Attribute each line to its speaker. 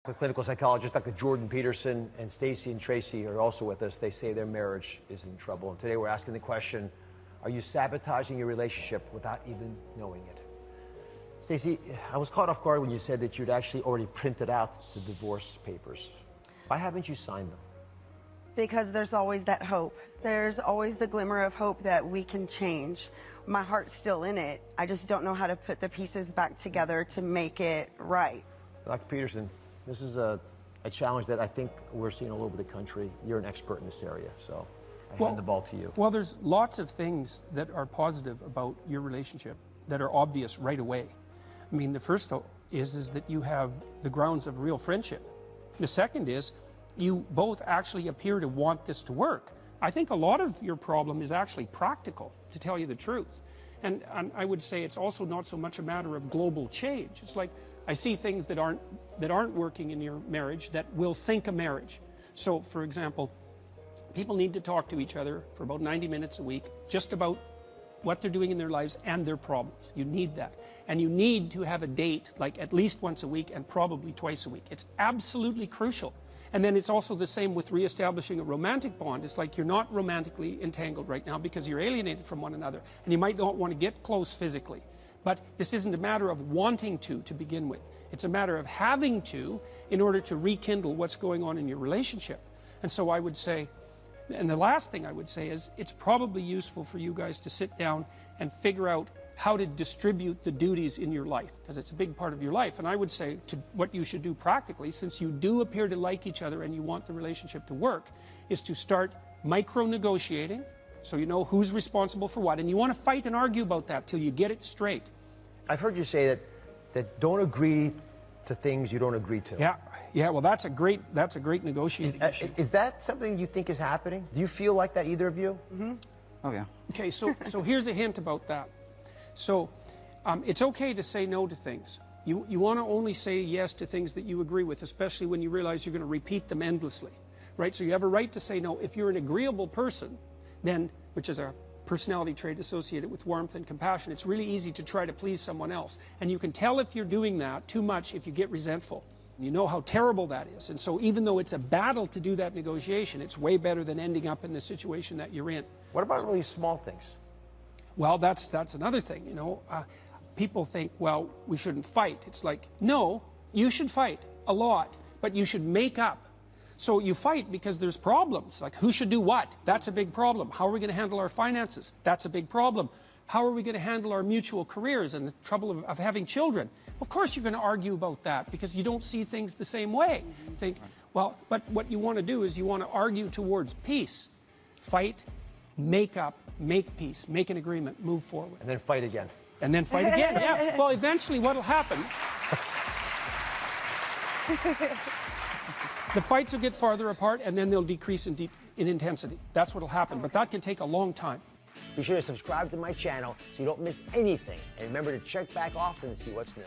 Speaker 1: The clinical psychologist, Dr. Jordan Peterson, and Stacy and Tracy are also with us. They say their marriage is in trouble. And today we're asking the question, are you sabotaging your relationship without even knowing it? Stacy, I was caught off guard when you said that you'd actually already printed out the divorce papers. Why haven't you signed them?
Speaker 2: Because there's always that hope. There's always the glimmer of hope that we can change. My heart's still in it. I just don't know how to put the pieces back together to make it right.
Speaker 1: Dr. Peterson, this is a challenge that I think we're seeing all over the country. You're an expert in this area, so I hand the ball to you.
Speaker 3: Well, there's lots of things that are positive about your relationship that are obvious right away. I mean, the first is that you have the grounds of real friendship. The second is you both actually appear to want this to work. I think a lot of your problem is actually practical, to tell you the truth. And I would say it's also not so much a matter of global change. It's like I see things that aren't working in your marriage that will sink a marriage. So, for example, people need to talk to each other for about 90 minutes a week, just about what they're doing in their lives and their problems. You need that. And you need to have a date, like at least once a week and probably twice a week. It's absolutely crucial. And then it's also the same with reestablishing a romantic bond. It's like you're not romantically entangled right now because you're alienated from one another. And you might not want to get close physically. But this isn't a matter of wanting to begin with. It's a matter of having to in order to rekindle what's going on in your relationship. And so I would say, and the last thing I would say is, it's probably useful for you guys to sit down and figure out how to distribute the duties in your life, because it's a big part of your life. And I would say to what you should do practically, since you do appear to like each other and you want the relationship to work, is to start micro-negotiating, so you know who's responsible for what. And you want to fight and argue about that till you get it straight.
Speaker 1: I've heard you say that don't agree to things you don't agree to.
Speaker 3: Yeah. Well, that's a great negotiating issue.
Speaker 1: Is that something you think is happening? Do you feel like that, either of you?
Speaker 3: Mm-hmm.
Speaker 4: Oh, yeah.
Speaker 3: Okay, so here's a hint about that. So it's okay to say no to things. You want to only say yes to things that you agree with, especially when you realize you're going to repeat them endlessly, right? So you have a right to say no. If you're an agreeable person, then, which is a personality trait associated with warmth and compassion, it's really easy to try to please someone else. And you can tell if you're doing that too much if you get resentful. You know how terrible that is. And so even though it's a battle to do that negotiation, it's way better than ending up in the situation that you're in.
Speaker 1: What about really small things?
Speaker 3: Well, that's another thing, you know. People think, well, we shouldn't fight. It's like, no, you should fight a lot, but you should make up. So you fight because there's problems, like who should do what? That's a big problem. How are we going to handle our finances? That's a big problem. How are we going to handle our mutual careers and the trouble of having children? Of course you're going to argue about that because you don't see things the same way. You think, well, but what you want to do is you want to argue towards peace. Fight, make up, make peace, make an agreement, move forward.
Speaker 1: And then fight again.
Speaker 3: And then fight again, yeah. Well, eventually what'll happen, the fights will get farther apart and then they'll decrease in intensity. That's what'll happen, but that can take a long time.
Speaker 1: Be sure to subscribe to my channel so you don't miss anything. And remember to check back often to see what's new.